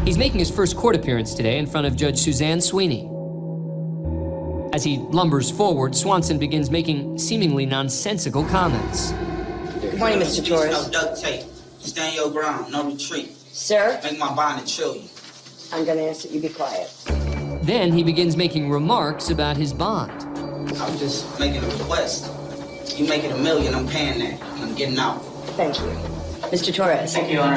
He's making his first court appearance today in front of Judge Suzanne Sweeney. As he lumbers forward, Swanson begins making seemingly nonsensical comments. Good morning, Mr. Torres. No duct tape. Stand your ground. No retreat. Sir, Make my bond a trillion. I'm going to ask that you be quiet. Then he begins making remarks about his bond. I'm just making a request. You make it $1 million, I'm paying that. I'm getting out. Thank you. Mr. Torres. Thank you, Your Honor.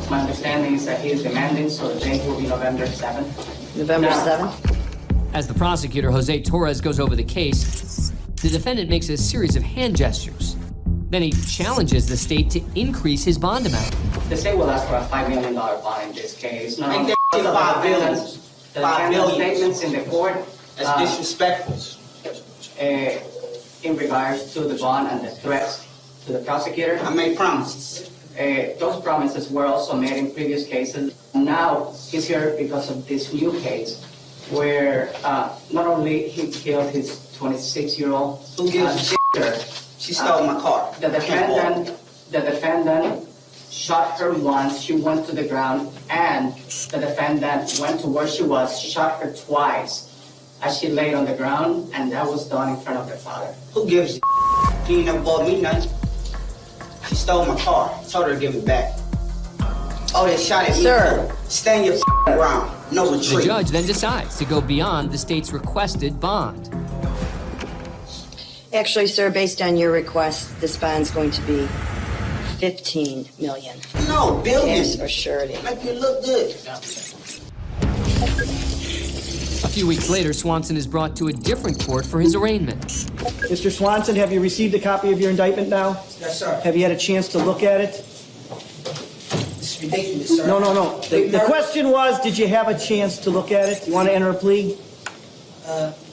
My understanding is that he is demanding, so the date will be November 7th. November 7th? As the prosecutor, Jose Torres, goes over the case, the defendant makes a series of hand gestures. Then he challenges the state to increase his bond amount. The state will ask for a $5 million bond in this case. No, Make that shit $5 billion. The $5 defendant's billion. statements in the court That's disrespectful. in regards to the bond and the threats to the prosecutor. I made promises. Those promises were also made in previous cases. Now he's here because of this new case where not only he killed his 26-year-old Who gives a sister, She stole my car. the defendant shot her once, she went to the ground, and the defendant went to where she was, shot her twice as she laid on the ground, and that was done in front of their father. Who gives a She ain't never bought me nothing. She stole my car. Told her to give it back. Oh, they shot at me. Sir. Stand your ground. No The retreat. judge then decides to go beyond the state's requested bond. Actually, sir, based on your request, this bond's going to be $15 million. No, billion. Yes, or surety. Make you look good. A few weeks later, Swanson is brought to a different court for his arraignment. Mr. Swanson, have you received a copy of your indictment now? Yes, sir. Have you had a chance to look at it? It's ridiculous, sir. No. The question was, did you have a chance to look at it? You want to enter a plea?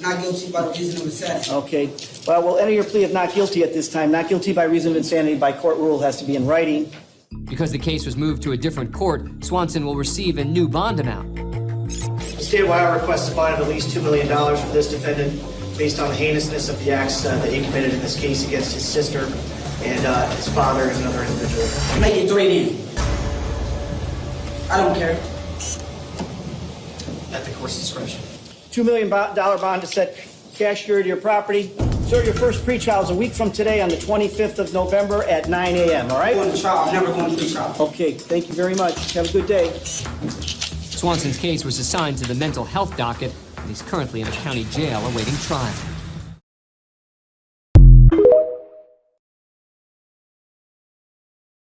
Not guilty by reason of insanity. Okay. Well, we'll enter your plea of not guilty at this time. Not guilty by reason of insanity by court rule has to be in writing. Because the case was moved to a different court, Swanson will receive a new bond amount. The state of Ohio requests a bond of at least $2 million for this defendant based on the heinousness of the acts that he committed in this case against his sister and his father and another individual. Make it 3 million. I don't care. At the court's discretion. $2 million bond to set cash surety to your property. Sir, your first pretrial is a week from today on the 25th of November at 9 a.m., all right? Going to trial. I'm never going to trial. Okay, thank you very much. Have a good day. Swanson's case was assigned to the mental health docket, and he's currently in a county jail awaiting trial.